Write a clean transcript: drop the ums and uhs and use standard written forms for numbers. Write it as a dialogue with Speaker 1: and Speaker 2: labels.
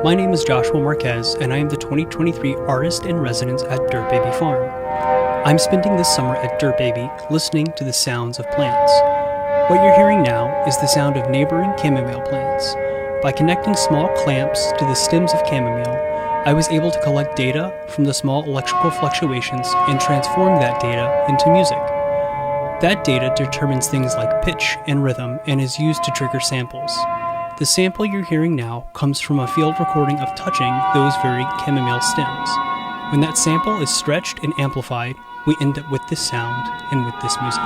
Speaker 1: My name is Joshua Marquez, and I am the 2023 Artist in Residence at Dirt Baby Farm. I'm spending this summer at Dirt Baby listening to the sounds of plants. What you're hearing now is the sound of neighboring chamomile plants. By connecting small clamps to the stems of chamomile, I was able to collect data from the small electrical fluctuations and transform that data into music. That data determines things like pitch and rhythm and is used to trigger samples. The sample you're hearing now comes from a field recording of touching those very chamomile stems. When that sample is stretched and amplified, we end up with this sound and with this music.